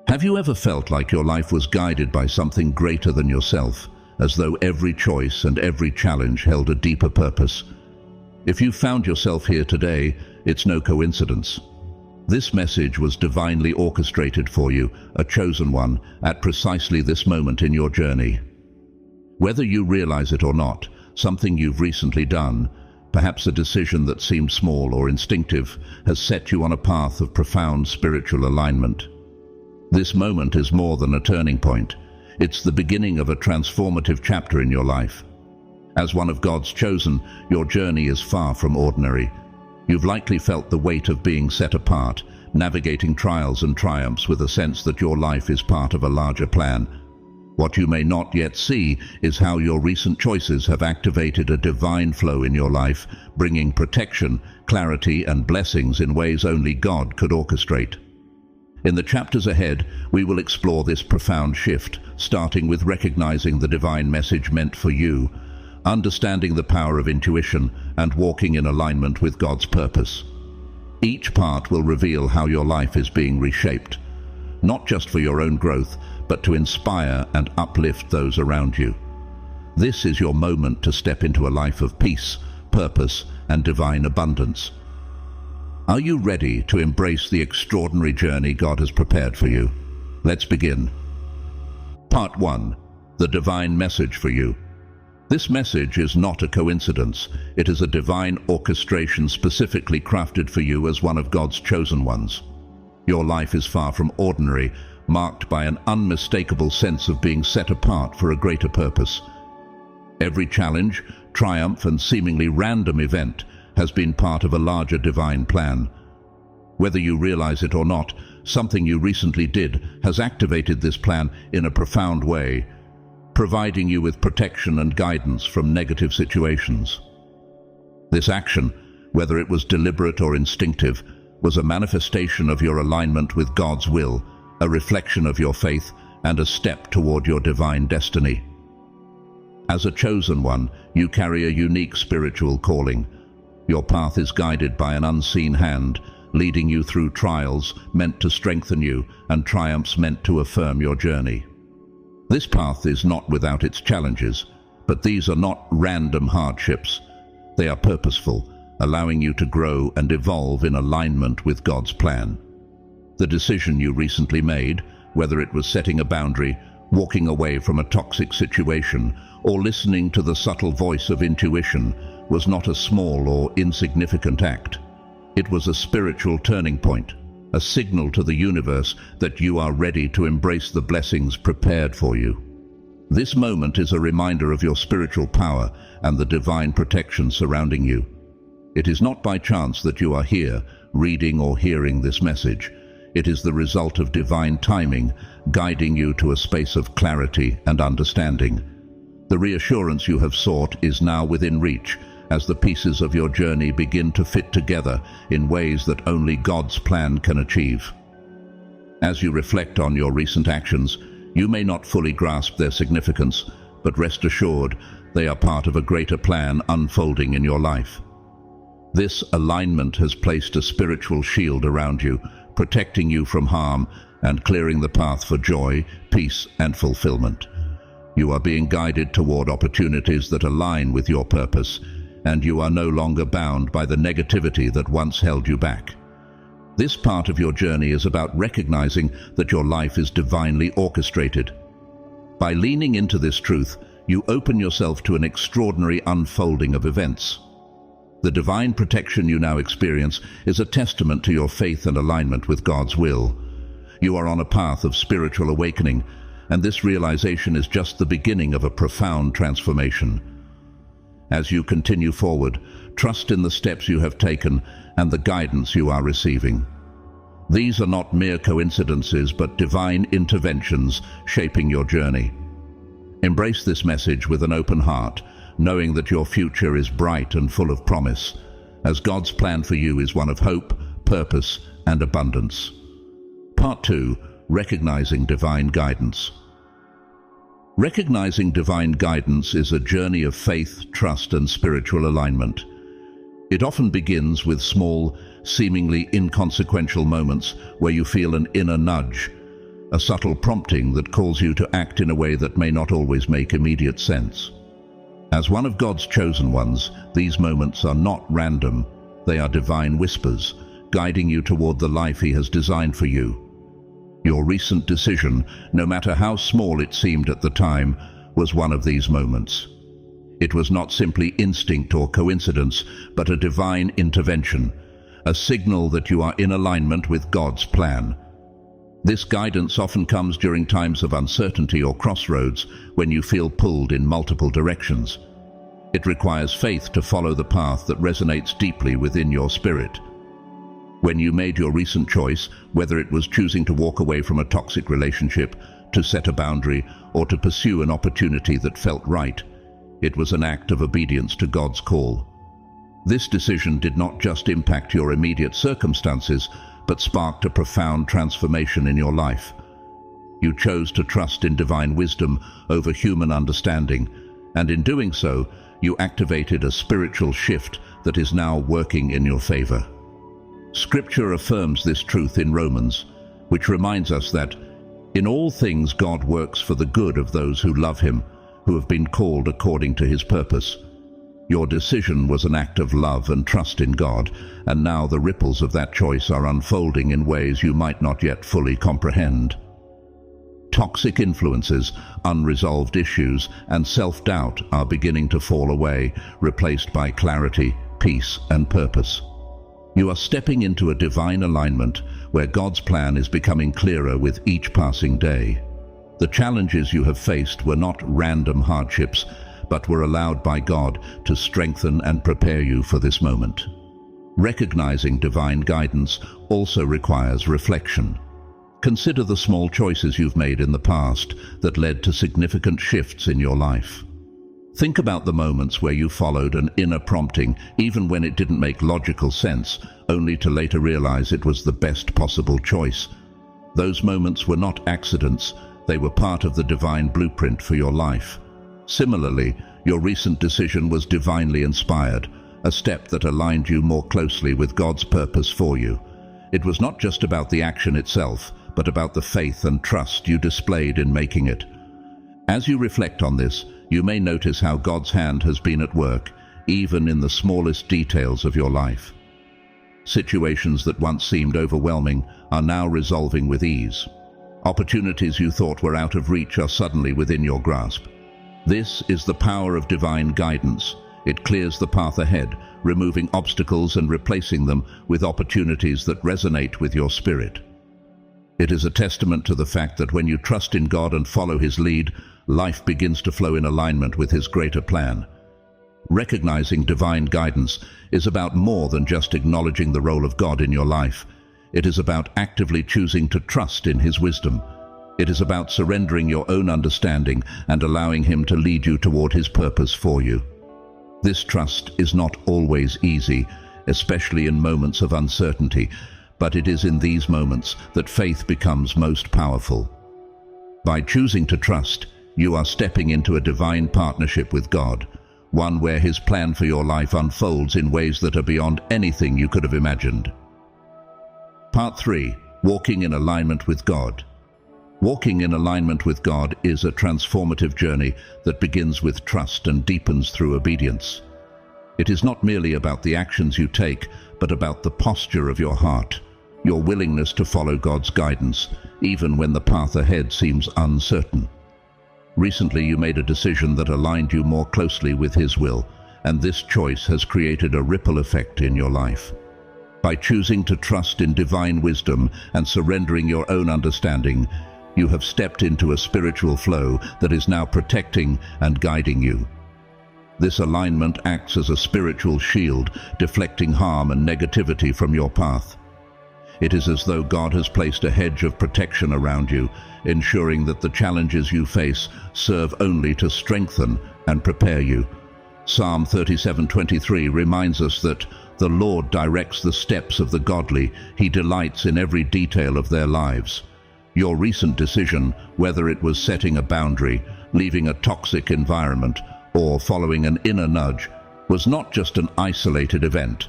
Have you ever felt like your life was guided by something greater than yourself, as though every choice and every challenge held a deeper purpose? If you found yourself here today, it's no coincidence. This message was divinely orchestrated for you, a chosen one, at precisely this moment in your journey. Whether you realize it or not, something you've recently done, perhaps a decision that seemed small or instinctive, has set you on a path of profound spiritual alignment. This moment is more than a turning point. It's the beginning of a transformative chapter in your life. As one of God's chosen, your journey is far from ordinary. You've likely felt the weight of being set apart, navigating trials and triumphs with a sense that your life is part of a larger plan. What you may not yet see is how your recent choices have activated a divine flow in your life, bringing protection, clarity, and blessings in ways only God could orchestrate. In the chapters ahead, we will explore this profound shift, starting with recognizing the divine message meant for you, understanding the power of intuition, and walking in alignment with God's purpose. Each part will reveal how your life is being reshaped, not just for your own growth, but to inspire and uplift those around you. This is your moment to step into a life of peace, purpose, and divine abundance. Are you ready to embrace the extraordinary journey God has prepared for you? Let's begin. Part 1. The divine message for you. This message is not a coincidence. It is a divine orchestration specifically crafted for you as one of God's chosen ones. Your life is far from ordinary, marked by an unmistakable sense of being set apart for a greater purpose. Every challenge, triumph, and seemingly random event has been part of a larger divine plan. Whether you realize it or not, something you recently did has activated this plan in a profound way, providing you with protection and guidance from negative situations. This action, whether it was deliberate or instinctive, was a manifestation of your alignment with God's will, a reflection of your faith, and a step toward your divine destiny. As a chosen one, you carry a unique spiritual calling. Your path is guided by an unseen hand, leading you through trials meant to strengthen you and triumphs meant to affirm your journey. This path is not without its challenges, but these are not random hardships. They are purposeful, allowing you to grow and evolve in alignment with God's plan. The decision you recently made, whether it was setting a boundary, walking away from a toxic situation, or listening to the subtle voice of intuition, was not a small or insignificant act. It was a spiritual turning point, a signal to the universe that you are ready to embrace the blessings prepared for you. This moment is a reminder of your spiritual power and the divine protection surrounding you. It is not by chance that you are here, reading or hearing this message. It is the result of divine timing, guiding you to a space of clarity and understanding. The reassurance you have sought is now within reach, as the pieces of your journey begin to fit together in ways that only God's plan can achieve. As you reflect on your recent actions, you may not fully grasp their significance, but rest assured they are part of a greater plan unfolding in your life. This alignment has placed a spiritual shield around you, protecting you from harm and clearing the path for joy, peace, and fulfillment. You are being guided toward opportunities that align with your purpose, and you are no longer bound by the negativity that once held you back. This part of your journey is about recognizing that your life is divinely orchestrated. By leaning into this truth, you open yourself to an extraordinary unfolding of events. The divine protection you now experience is a testament to your faith and alignment with God's will. You are on a path of spiritual awakening, and this realization is just the beginning of a profound transformation. As you continue forward, trust in the steps you have taken and the guidance you are receiving. These are not mere coincidences, but divine interventions shaping your journey. Embrace this message with an open heart, knowing that your future is bright and full of promise, as God's plan for you is one of hope, purpose, and abundance. Part 2. Recognizing divine guidance. Recognizing divine guidance is a journey of faith, trust, and spiritual alignment. It often begins with small, seemingly inconsequential moments where you feel an inner nudge, a subtle prompting that calls you to act in a way that may not always make immediate sense. As one of God's chosen ones, these moments are not random. They are divine whispers, guiding you toward the life He has designed for you. Your recent decision, no matter how small it seemed at the time, was one of these moments. It was not simply instinct or coincidence, but a divine intervention, a signal that you are in alignment with God's plan. This guidance often comes during times of uncertainty or crossroads when you feel pulled in multiple directions. It requires faith to follow the path that resonates deeply within your spirit. When you made your recent choice, whether it was choosing to walk away from a toxic relationship, to set a boundary, or to pursue an opportunity that felt right, it was an act of obedience to God's call. This decision did not just impact your immediate circumstances, but sparked a profound transformation in your life. You chose to trust in divine wisdom over human understanding, and in doing so, you activated a spiritual shift that is now working in your favor. Scripture affirms this truth in Romans, which reminds us that in all things God works for the good of those who love Him, who have been called according to His purpose. Your decision was an act of love and trust in God, and now the ripples of that choice are unfolding in ways you might not yet fully comprehend. Toxic influences, unresolved issues, and self-doubt are beginning to fall away, replaced by clarity, peace, and purpose. You are stepping into a divine alignment where God's plan is becoming clearer with each passing day. The challenges you have faced were not random hardships, but were allowed by God to strengthen and prepare you for this moment. Recognizing divine guidance also requires reflection. Consider the small choices you've made in the past that led to significant shifts in your life. Think about the moments where you followed an inner prompting, even when it didn't make logical sense, only to later realize it was the best possible choice. Those moments were not accidents, they were part of the divine blueprint for your life. Similarly, your recent decision was divinely inspired, a step that aligned you more closely with God's purpose for you. It was not just about the action itself, but about the faith and trust you displayed in making it. As you reflect on this, you may notice how God's hand has been at work, even in the smallest details of your life. Situations that once seemed overwhelming are now resolving with ease. Opportunities you thought were out of reach are suddenly within your grasp. This is the power of divine guidance. It clears the path ahead, removing obstacles and replacing them with opportunities that resonate with your spirit. It is a testament to the fact that when you trust in God and follow His lead, life begins to flow in alignment with His greater plan. Recognizing divine guidance is about more than just acknowledging the role of God in your life. It is about actively choosing to trust in His wisdom. It is about surrendering your own understanding and allowing Him to lead you toward His purpose for you. This trust is not always easy, especially in moments of uncertainty, but it is in these moments that faith becomes most powerful. By choosing to trust, you are stepping into a divine partnership with God, one where His plan for your life unfolds in ways that are beyond anything you could have imagined. Part 3. Walking in alignment with God. Walking in alignment with God is a transformative journey that begins with trust and deepens through obedience. It is not merely about the actions you take, but about the posture of your heart, your willingness to follow God's guidance, even when the path ahead seems uncertain. Recently, you made a decision that aligned you more closely with His will, and this choice has created a ripple effect in your life. By choosing to trust in divine wisdom and surrendering your own understanding, you have stepped into a spiritual flow that is now protecting and guiding you. This alignment acts as a spiritual shield, deflecting harm and negativity from your path. It is as though God has placed a hedge of protection around you, ensuring that the challenges you face serve only to strengthen and prepare you. Psalm 37:23 reminds us that the Lord directs the steps of the godly. He delights in every detail of their lives. Your recent decision, whether it was setting a boundary, leaving a toxic environment, or following an inner nudge, was not just an isolated event.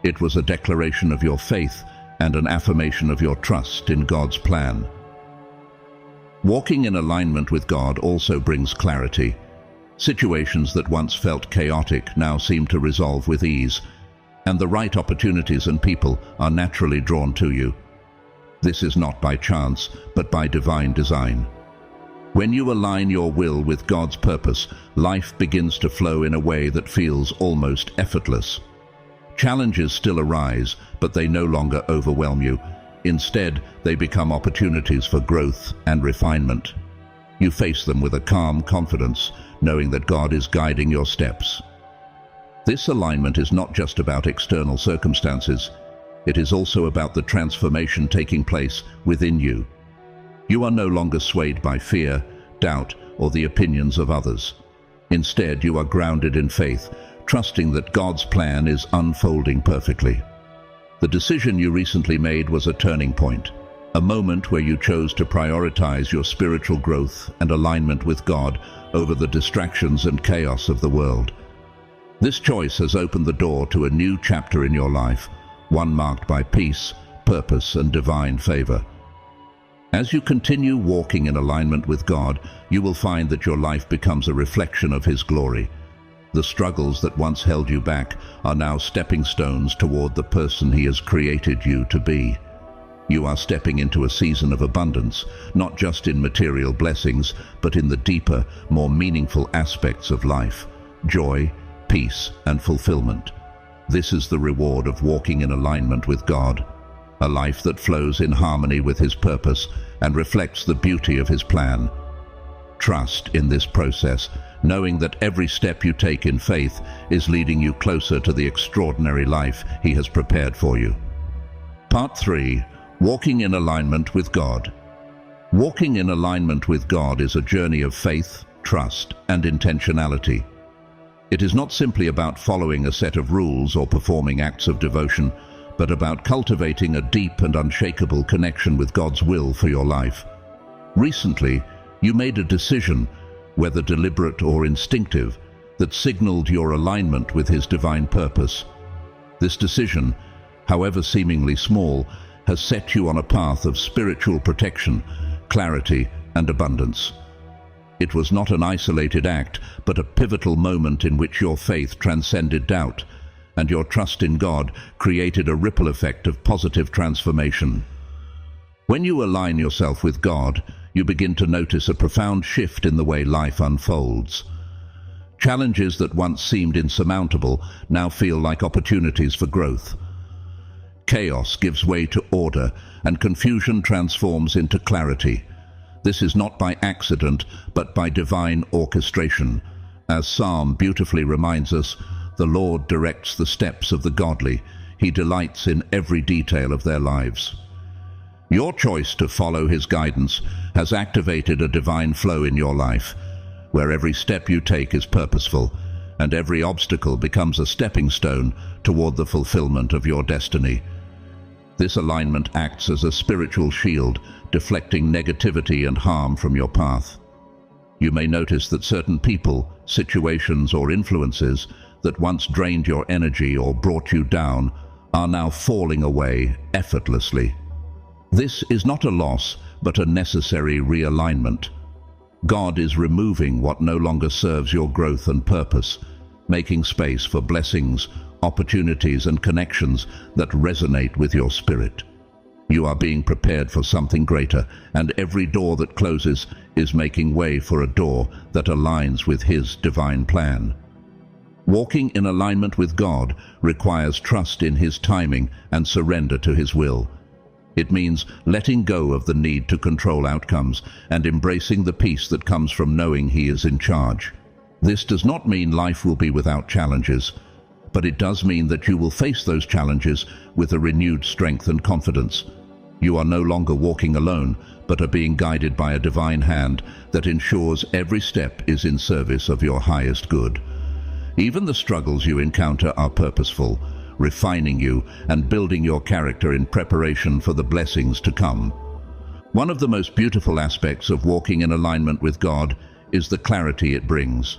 It was a declaration of your faith and an affirmation of your trust in God's plan. Walking in alignment with God also brings clarity. Situations that once felt chaotic now seem to resolve with ease, and the right opportunities and people are naturally drawn to you. This is not by chance, but by divine design. When you align your will with God's purpose, life begins to flow in a way that feels almost effortless. Challenges still arise, but they no longer overwhelm you. Instead, they become opportunities for growth and refinement. You face them with a calm confidence, knowing that God is guiding your steps. This alignment is not just about external circumstances. It is also about the transformation taking place within you. You are no longer swayed by fear, doubt, or the opinions of others. Instead, you are grounded in faith, trusting that God's plan is unfolding perfectly. The decision you recently made was a turning point, a moment where you chose to prioritize your spiritual growth and alignment with God over the distractions and chaos of the world. This choice has opened the door to a new chapter in your life, one marked by peace, purpose, and divine favor. As you continue walking in alignment with God, you will find that your life becomes a reflection of His glory. The struggles that once held you back are now stepping stones toward the person He has created you to be. You are stepping into a season of abundance, not just in material blessings, but in the deeper, more meaningful aspects of life: joy, peace, and fulfillment. This is the reward of walking in alignment with God, a life that flows in harmony with His purpose and reflects the beauty of His plan. Trust in this process, knowing that every step you take in faith is leading you closer to the extraordinary life He has prepared for you. Part 3. Walking in alignment with God. Walking in alignment with God is a journey of faith, trust, and intentionality. It is not simply about following a set of rules or performing acts of devotion, but about cultivating a deep and unshakable connection with God's will for your life. Recently, you made a decision, whether deliberate or instinctive, that signaled your alignment with His divine purpose. This decision, however seemingly small, has set you on a path of spiritual protection, clarity, and abundance. It was not an isolated act, but a pivotal moment in which your faith transcended doubt, and your trust in God created a ripple effect of positive transformation. When you align yourself with God, you begin to notice a profound shift in the way life unfolds. Challenges that once seemed insurmountable now feel like opportunities for growth. Chaos gives way to order, and confusion transforms into clarity. This is not by accident, but by divine orchestration. As Psalm beautifully reminds us, the Lord directs the steps of the godly. He delights in every detail of their lives. Your choice to follow His guidance has activated a divine flow in your life, where every step you take is purposeful, and every obstacle becomes a stepping stone toward the fulfillment of your destiny. This alignment acts as a spiritual shield, deflecting negativity and harm from your path. You may notice that certain people, situations, or influences that once drained your energy or brought you down are now falling away effortlessly. This is not a loss, but a necessary realignment. God is removing what no longer serves your growth and purpose, making space for blessings, opportunities, and connections that resonate with your spirit. You are being prepared for something greater, and every door that closes is making way for a door that aligns with His divine plan. Walking in alignment with God requires trust in His timing and surrender to His will. It means letting go of the need to control outcomes and embracing the peace that comes from knowing He is in charge. This does not mean life will be without challenges, but it does mean that you will face those challenges with a renewed strength and confidence. You are no longer walking alone, but are being guided by a divine hand that ensures every step is in service of your highest good. Even the struggles you encounter are purposeful, refining you and building your character in preparation for the blessings to come. One of the most beautiful aspects of walking in alignment with God is the clarity it brings.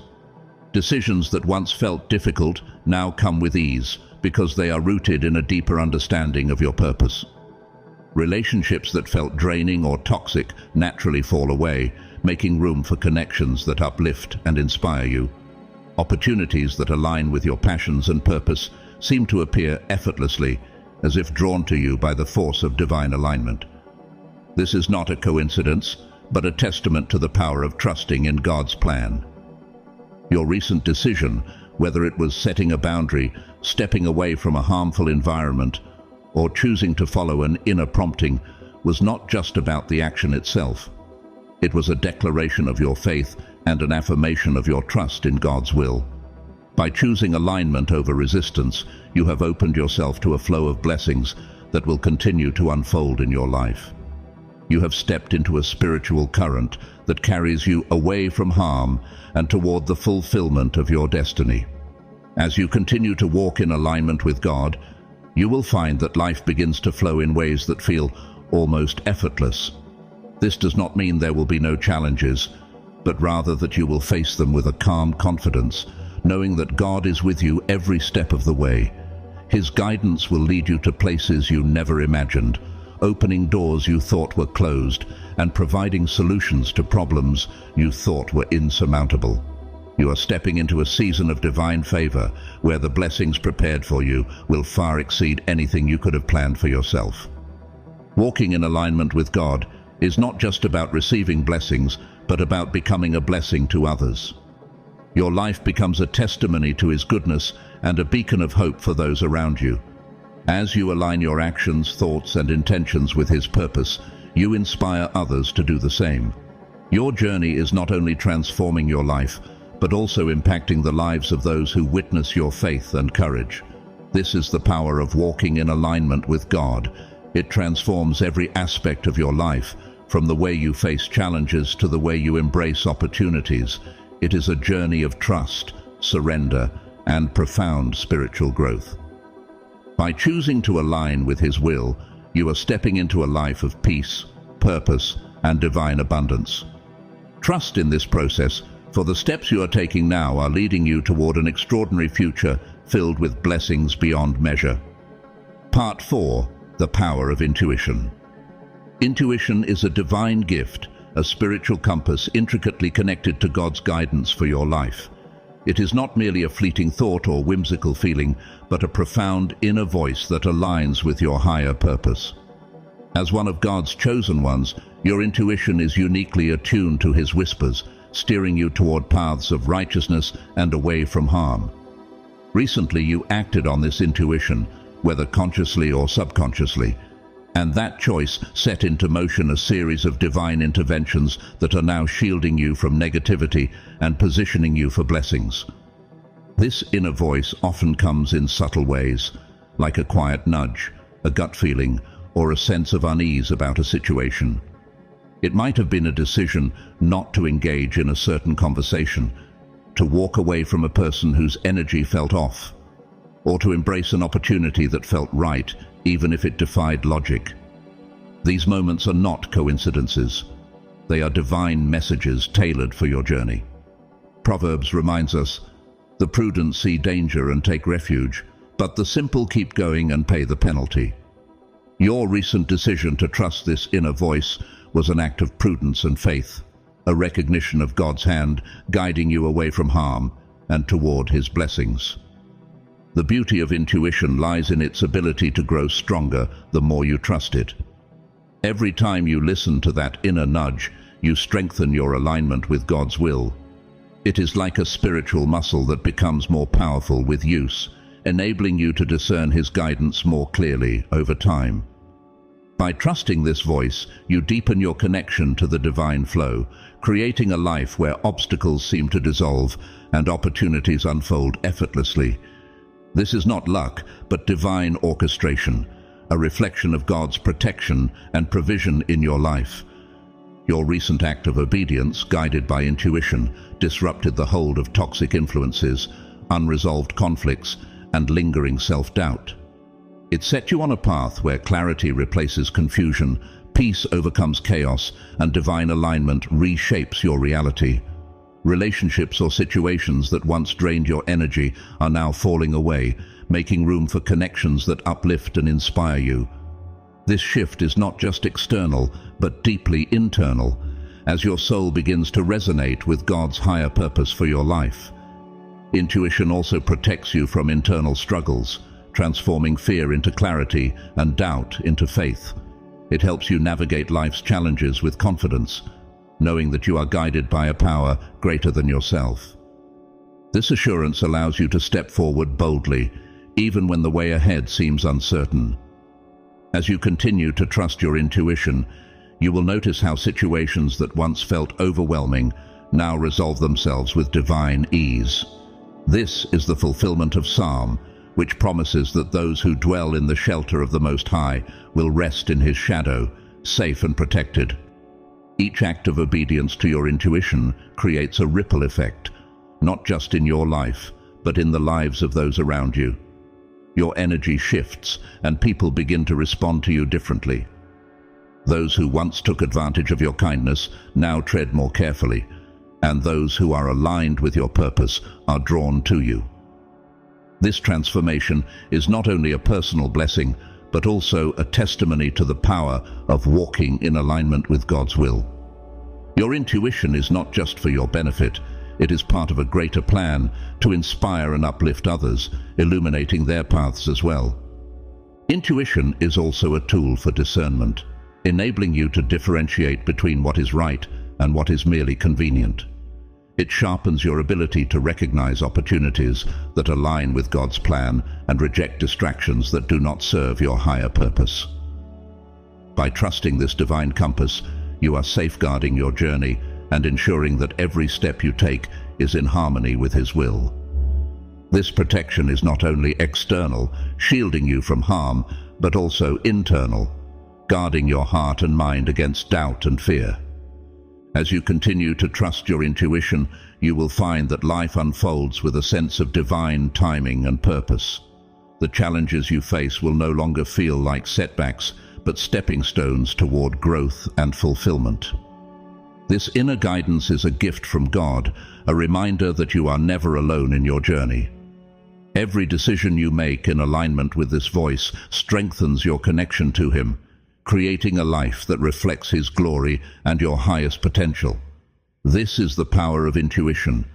Decisions that once felt difficult now come with ease because they are rooted in a deeper understanding of your purpose. Relationships that felt draining or toxic naturally fall away, making room for connections that uplift and inspire you. Opportunities that align with your passions and purpose seem to appear effortlessly, as if drawn to you by the force of divine alignment. This is not a coincidence, but a testament to the power of trusting in God's plan. Your recent decision, whether it was setting a boundary, stepping away from a harmful environment, or choosing to follow an inner prompting, was not just about the action itself. It was a declaration of your faith and an affirmation of your trust in God's will. By choosing alignment over resistance, you have opened yourself to a flow of blessings that will continue to unfold in your life. You have stepped into a spiritual current that carries you away from harm and toward the fulfillment of your destiny. As you continue to walk in alignment with God, you will find that life begins to flow in ways that feel almost effortless. This does not mean there will be no challenges, but rather that you will face them with a calm confidence, knowing that God is with you every step of the way. His guidance will lead you to places you never imagined, opening doors you thought were closed, and providing solutions to problems you thought were insurmountable. You are stepping into a season of divine favor, where the blessings prepared for you will far exceed anything you could have planned for yourself. Walking in alignment with God is not just about receiving blessings, but about becoming a blessing to others. Your life becomes a testimony to His goodness and a beacon of hope for those around you. As you align your actions, thoughts, and intentions with His purpose, you inspire others to do the same. Your journey is not only transforming your life, but also impacting the lives of those who witness your faith and courage. This is the power of walking in alignment with God. It transforms every aspect of your life, from the way you face challenges to the way you embrace opportunities. It is a journey of trust, surrender, and profound spiritual growth. By choosing to align with His will, you are stepping into a life of peace, purpose, and divine abundance. Trust in this process, for the steps you are taking now are leading you toward an extraordinary future filled with blessings beyond measure. Part 4. The Power of Intuition. Intuition is a divine gift, a spiritual compass intricately connected to God's guidance for your life. It is not merely a fleeting thought or whimsical feeling, but a profound inner voice that aligns with your higher purpose. As one of God's chosen ones, your intuition is uniquely attuned to His whispers, steering you toward paths of righteousness and away from harm. Recently, you acted on this intuition, whether consciously or subconsciously, and that choice set into motion a series of divine interventions that are now shielding you from negativity and positioning you for blessings. This inner voice often comes in subtle ways, like a quiet nudge, a gut feeling, or a sense of unease about a situation. It might have been a decision not to engage in a certain conversation, to walk away from a person whose energy felt off, or to embrace an opportunity that felt right, even if it defied logic. These moments are not coincidences. They are divine messages tailored for your journey. Proverbs reminds us, "The prudent see danger and take refuge, but the simple keep going and pay the penalty." Your recent decision to trust this inner voice was an act of prudence and faith, a recognition of God's hand guiding you away from harm and toward His blessings. The beauty of intuition lies in its ability to grow stronger the more you trust it. Every time you listen to that inner nudge, you strengthen your alignment with God's will. It is like a spiritual muscle that becomes more powerful with use, enabling you to discern His guidance more clearly over time. By trusting this voice, you deepen your connection to the divine flow, creating a life where obstacles seem to dissolve and opportunities unfold effortlessly. This is not luck, but divine orchestration, a reflection of God's protection and provision in your life. Your recent act of obedience, guided by intuition, disrupted the hold of toxic influences, unresolved conflicts, and lingering self-doubt. It set you on a path where clarity replaces confusion, peace overcomes chaos, and divine alignment reshapes your reality. Relationships or situations that once drained your energy are now falling away, making room for connections that uplift and inspire you. This shift is not just external, but deeply internal, as your soul begins to resonate with God's higher purpose for your life. Intuition also protects you from internal struggles, transforming fear into clarity and doubt into faith. It helps you navigate life's challenges with confidence, knowing that you are guided by a power greater than yourself. This assurance allows you to step forward boldly, even when the way ahead seems uncertain. As you continue to trust your intuition, you will notice how situations that once felt overwhelming now resolve themselves with divine ease. This is the fulfillment of Psalm, which promises that those who dwell in the shelter of the Most High will rest in His shadow, safe and protected. Each act of obedience to your intuition creates a ripple effect, not just in your life, but in the lives of those around you. Your energy shifts, and people begin to respond to you differently. Those who once took advantage of your kindness now tread more carefully, and those who are aligned with your purpose are drawn to you. This transformation is not only a personal blessing, but also a testimony to the power of walking in alignment with God's will. Your intuition is not just for your benefit, it is part of a greater plan to inspire and uplift others, illuminating their paths as well. Intuition is also a tool for discernment, enabling you to differentiate between what is right and what is merely convenient. It sharpens your ability to recognize opportunities that align with God's plan and reject distractions that do not serve your higher purpose. By trusting this divine compass, you are safeguarding your journey and ensuring that every step you take is in harmony with His will. This protection is not only external, shielding you from harm, but also internal, guarding your heart and mind against doubt and fear. As you continue to trust your intuition, you will find that life unfolds with a sense of divine timing and purpose. The challenges you face will no longer feel like setbacks, but stepping stones toward growth and fulfillment. This inner guidance is a gift from God, a reminder that you are never alone in your journey. Every decision you make in alignment with this voice strengthens your connection to Him, creating a life that reflects His glory and your highest potential. This is the power of intuition.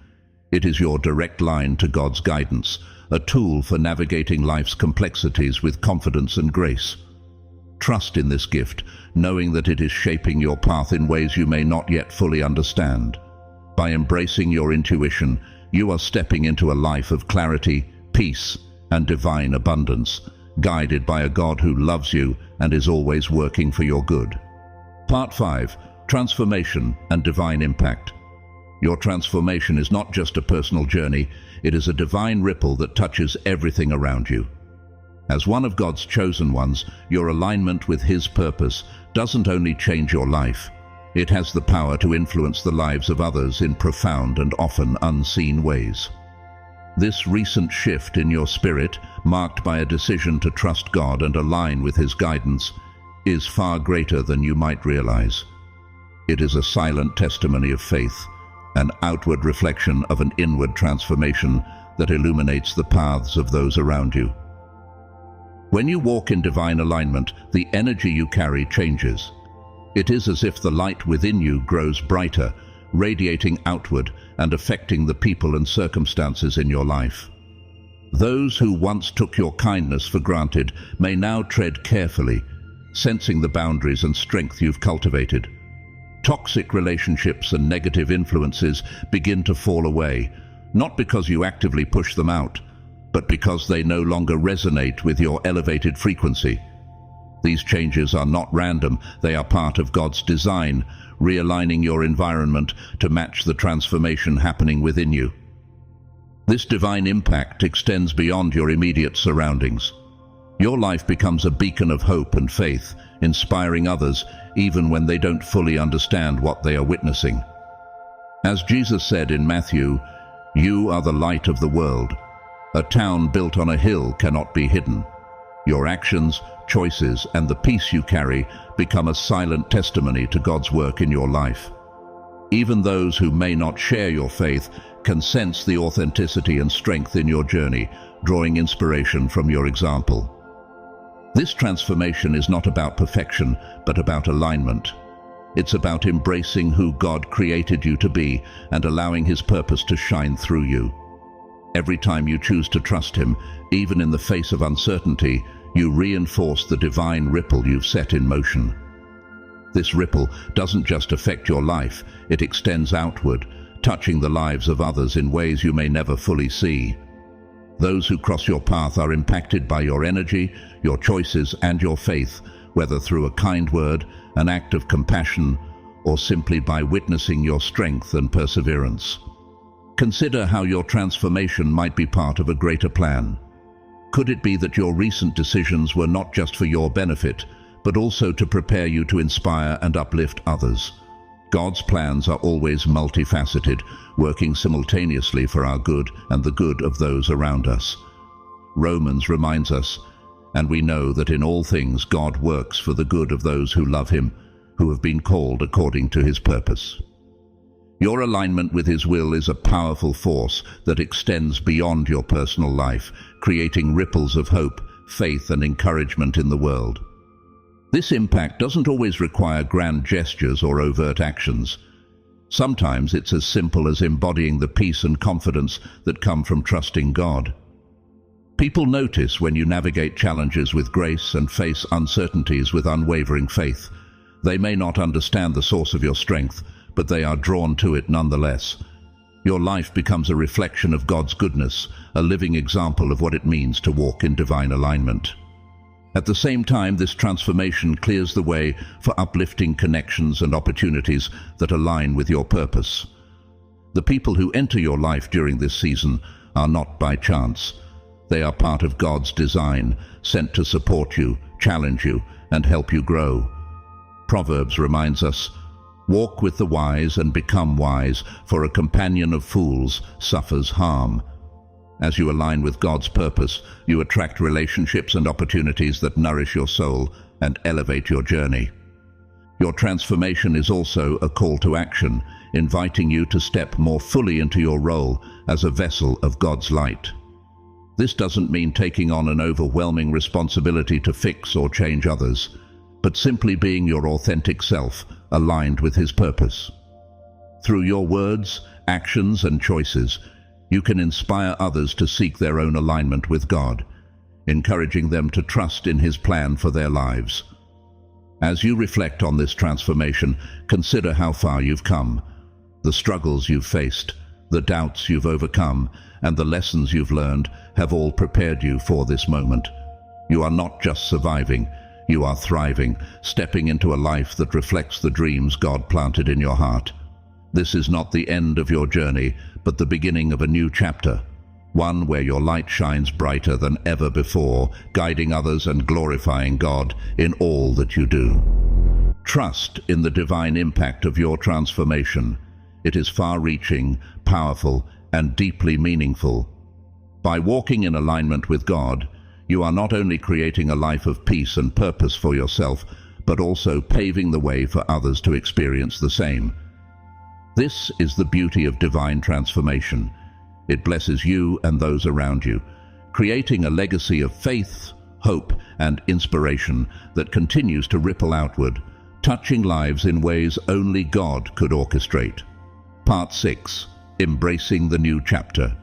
It is your direct line to God's guidance, a tool for navigating life's complexities with confidence and grace. Trust in this gift, knowing that it is shaping your path in ways you may not yet fully understand. By embracing your intuition, you are stepping into a life of clarity, peace, and divine abundance, guided by a God who loves you and is always working for your good. Part 5. Transformation and Divine Impact. Your transformation is not just a personal journey, it is a divine ripple that touches everything around you. As one of God's chosen ones, your alignment with His purpose doesn't only change your life, it has the power to influence the lives of others in profound and often unseen ways. This recent shift in your spirit, marked by a decision to trust God and align with His guidance, is far greater than you might realize. It is a silent testimony of faith, an outward reflection of an inward transformation that illuminates the paths of those around you. When you walk in divine alignment, the energy you carry changes. It is as if the light within you grows brighter, radiating outward and affecting the people and circumstances in your life. Those who once took your kindness for granted may now tread carefully, sensing the boundaries and strength you've cultivated. Toxic relationships and negative influences begin to fall away, not because you actively push them out, but because they no longer resonate with your elevated frequency. These changes are not random, they are part of God's design, realigning your environment to match the transformation happening within you. This divine impact extends beyond your immediate surroundings. Your life becomes a beacon of hope and faith, inspiring others even when they don't fully understand what they are witnessing. As Jesus said in Matthew, "You are the light of the world. A town built on a hill cannot be hidden." Your actions, choices, and the peace you carry become a silent testimony to God's work in your life. Even those who may not share your faith can sense the authenticity and strength in your journey, drawing inspiration from your example. This transformation is not about perfection, but about alignment. It's about embracing who God created you to be and allowing His purpose to shine through you. Every time you choose to trust Him, even in the face of uncertainty, you reinforce the divine ripple you've set in motion. This ripple doesn't just affect your life, it extends outward, touching the lives of others in ways you may never fully see. Those who cross your path are impacted by your energy, your choices, and your faith, whether through a kind word, an act of compassion, or simply by witnessing your strength and perseverance. Consider how your transformation might be part of a greater plan. Could it be that your recent decisions were not just for your benefit, but also to prepare you to inspire and uplift others? God's plans are always multifaceted, working simultaneously for our good and the good of those around us. Romans reminds us, and we know that in all things God works for the good of those who love Him, who have been called according to His purpose. Your alignment with His will is a powerful force that extends beyond your personal life, creating ripples of hope, faith, and encouragement in the world. This impact doesn't always require grand gestures or overt actions. Sometimes it's as simple as embodying the peace and confidence that come from trusting God. People notice when you navigate challenges with grace and face uncertainties with unwavering faith. They may not understand the source of your strength, but they are drawn to it nonetheless. Your life becomes a reflection of God's goodness, a living example of what it means to walk in divine alignment. At the same time, this transformation clears the way for uplifting connections and opportunities that align with your purpose. The people who enter your life during this season are not by chance. They are part of God's design, sent to support you, challenge you, and help you grow. Proverbs reminds us, "Walk with the wise and become wise, for a companion of fools suffers harm." As you align with God's purpose, you attract relationships and opportunities that nourish your soul and elevate your journey. Your transformation is also a call to action, inviting you to step more fully into your role as a vessel of God's light. This doesn't mean taking on an overwhelming responsibility to fix or change others, but simply being your authentic self, aligned with His purpose. Through your words, actions, and choices, you can inspire others to seek their own alignment with God, encouraging them to trust in His plan for their lives. As you reflect on this transformation, consider how far you've come, the struggles you've faced, the doubts you've overcome, and the lessons you've learned have all prepared you for this moment. You are not just surviving, you are thriving, stepping into a life that reflects the dreams God planted in your heart. This is not the end of your journey, but the beginning of a new chapter, one where your light shines brighter than ever before, guiding others and glorifying God in all that you do. Trust in the divine impact of your transformation. It is far-reaching, powerful, and deeply meaningful. By walking in alignment with God, you are not only creating a life of peace and purpose for yourself, but also paving the way for others to experience the same. This is the beauty of divine transformation. It blesses you and those around you, creating a legacy of faith, hope, and inspiration that continues to ripple outward, touching lives in ways only God could orchestrate. Part 6. Embracing the New Chapter.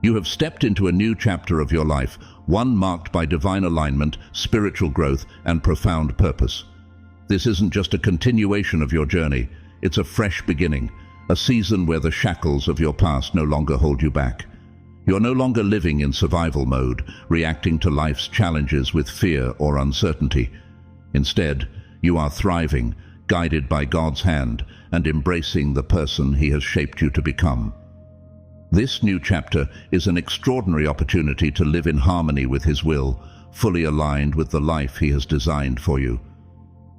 You have stepped into a new chapter of your life, one marked by divine alignment, spiritual growth, and profound purpose. This isn't just a continuation of your journey. It's a fresh beginning, a season where the shackles of your past no longer hold you back. You're no longer living in survival mode, reacting to life's challenges with fear or uncertainty. Instead, you are thriving, guided by God's hand, and embracing the person He has shaped you to become. This new chapter is an extraordinary opportunity to live in harmony with His will, fully aligned with the life He has designed for you.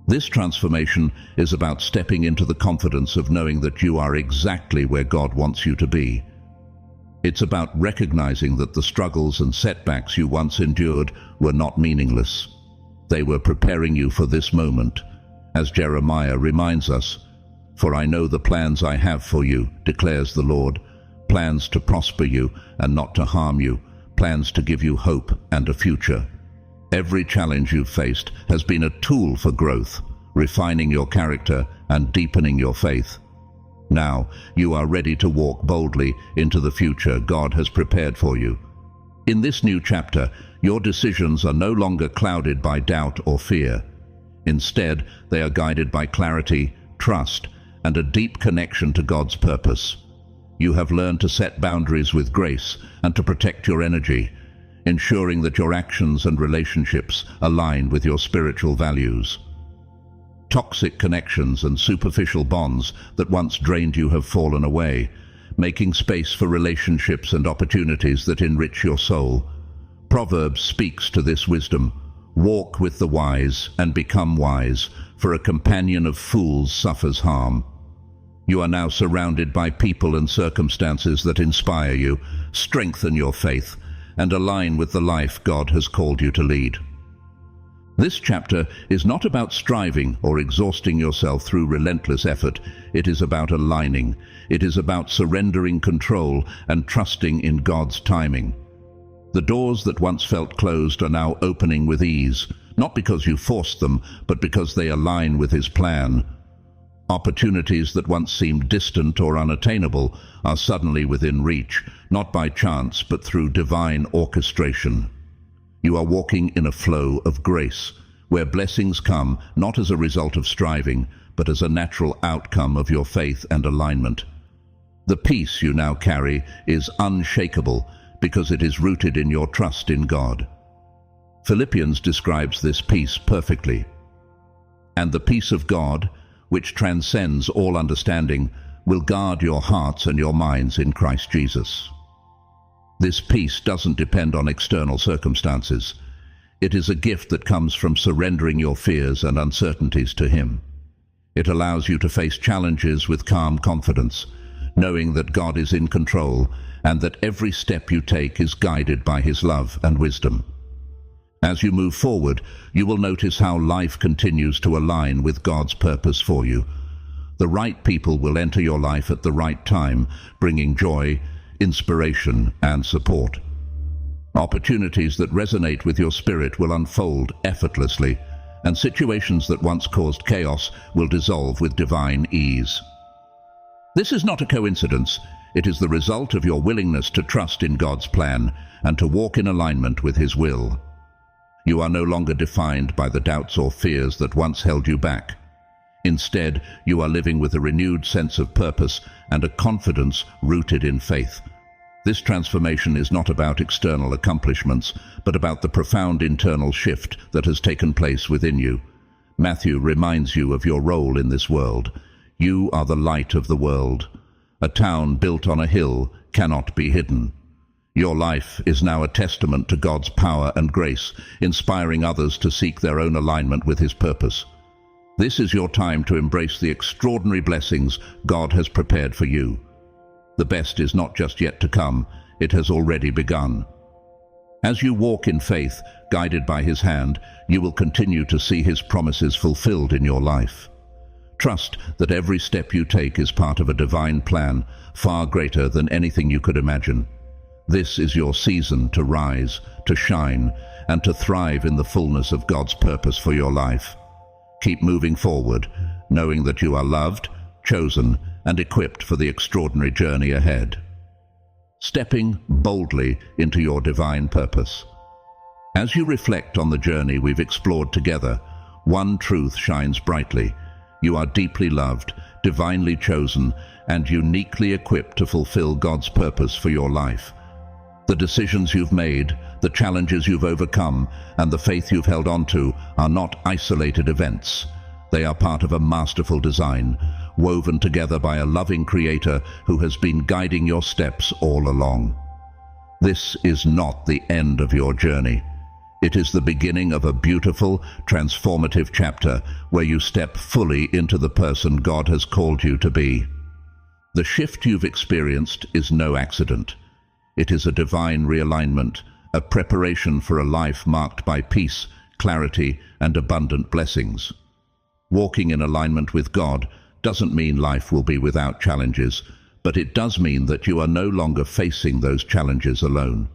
This transformation is about stepping into the confidence of knowing that you are exactly where God wants you to be. It's about recognizing that the struggles and setbacks you once endured were not meaningless. They were preparing you for this moment. As Jeremiah reminds us, "For I know the plans I have for you, declares the Lord, plans to prosper you and not to harm you, plans to give you hope and a future." Every challenge you've faced has been a tool for growth, refining your character and deepening your faith. Now, you are ready to walk boldly into the future God has prepared for you. In this new chapter, your decisions are no longer clouded by doubt or fear. Instead, they are guided by clarity, trust, and a deep connection to God's purpose. You have learned to set boundaries with grace and to protect your energy, ensuring that your actions and relationships align with your spiritual values. Toxic connections and superficial bonds that once drained you have fallen away, making space for relationships and opportunities that enrich your soul. Proverbs speaks to this wisdom. Walk with the wise and become wise, for a companion of fools suffers harm. You are now surrounded by people and circumstances that inspire you, strengthen your faith, and align with the life God has called you to lead. This chapter is not about striving or exhausting yourself through relentless effort. It is about aligning. It is about surrendering control and trusting in God's timing. The doors that once felt closed are now opening with ease, not because you forced them, but because they align with His plan. Opportunities that once seemed distant or unattainable are suddenly within reach, not by chance, but through divine orchestration. You are walking in a flow of grace, where blessings come not as a result of striving, but as a natural outcome of your faith and alignment. The peace you now carry is unshakable because it is rooted in your trust in God. Philippians describes this peace perfectly. And the peace of God, which transcends all understanding, will guard your hearts and your minds in Christ Jesus. This peace doesn't depend on external circumstances. It is a gift that comes from surrendering your fears and uncertainties to Him. It allows you to face challenges with calm confidence, knowing that God is in control and that every step you take is guided by His love and wisdom. As you move forward, you will notice how life continues to align with God's purpose for you. The right people will enter your life at the right time, bringing joy, inspiration, and support. Opportunities that resonate with your spirit will unfold effortlessly, and situations that once caused chaos will dissolve with divine ease. This is not a coincidence. It is the result of your willingness to trust in God's plan and to walk in alignment with His will. You are no longer defined by the doubts or fears that once held you back. Instead, you are living with a renewed sense of purpose and a confidence rooted in faith. This transformation is not about external accomplishments, but about the profound internal shift that has taken place within you. Matthew reminds you of your role in this world. You are the light of the world. A town built on a hill cannot be hidden. Your life is now a testament to God's power and grace, inspiring others to seek their own alignment with His purpose. This is your time to embrace the extraordinary blessings God has prepared for you. The best is not just yet to come, it has already begun. As you walk in faith, guided by His hand, you will continue to see His promises fulfilled in your life. Trust that every step you take is part of a divine plan, far greater than anything you could imagine. This is your season to rise, to shine, and to thrive in the fullness of God's purpose for your life. Keep moving forward, knowing that you are loved, chosen, and equipped for the extraordinary journey ahead. Stepping boldly into your divine purpose. As you reflect on the journey we've explored together, one truth shines brightly. You are deeply loved, divinely chosen, and uniquely equipped to fulfill God's purpose for your life. The decisions you've made, the challenges you've overcome, and the faith you've held on to are not isolated events. They are part of a masterful design, woven together by a loving Creator who has been guiding your steps all along. This is not the end of your journey. It is the beginning of a beautiful, transformative chapter where you step fully into the person God has called you to be. The shift you've experienced is no accident. It is a divine realignment, a preparation for a life marked by peace, clarity, and abundant blessings. Walking in alignment with God doesn't mean life will be without challenges, but it does mean that you are no longer facing those challenges alone.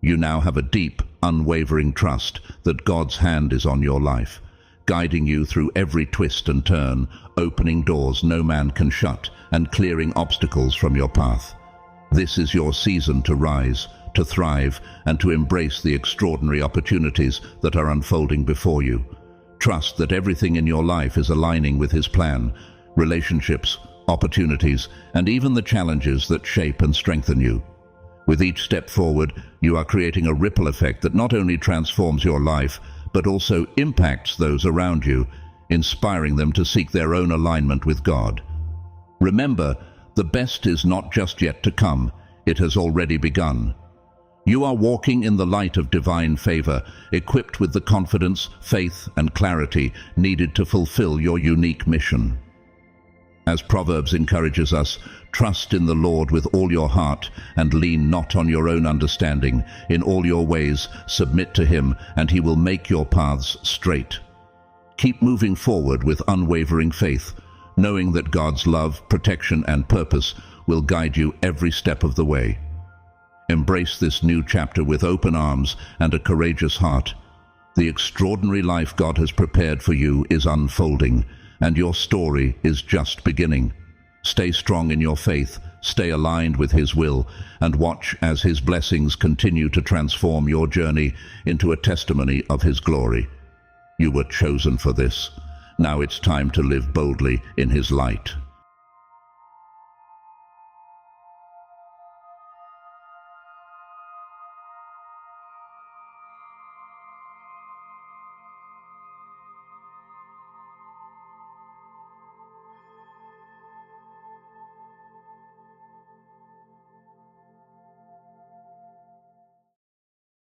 You now have a deep, unwavering trust that God's hand is on your life, guiding you through every twist and turn, opening doors no man can shut, and clearing obstacles from your path. This is your season to rise, to thrive, and to embrace the extraordinary opportunities that are unfolding before you. Trust that everything in your life is aligning with His plan: relationships, opportunities, and even the challenges that shape and strengthen you. With each step forward, you are creating a ripple effect that not only transforms your life, but also impacts those around you, inspiring them to seek their own alignment with God. Remember, the best is not just yet to come, it has already begun. You are walking in the light of divine favor, equipped with the confidence, faith, and clarity needed to fulfill your unique mission. As Proverbs encourages us, trust in the Lord with all your heart and lean not on your own understanding. In all your ways, submit to Him, and He will make your paths straight. Keep moving forward with unwavering faith, knowing that God's love, protection, and purpose will guide you every step of the way. Embrace this new chapter with open arms and a courageous heart. The extraordinary life God has prepared for you is unfolding, and your story is just beginning. Stay strong in your faith, stay aligned with His will, and watch as His blessings continue to transform your journey into a testimony of His glory. You were chosen for this. Now it's time to live boldly in His light.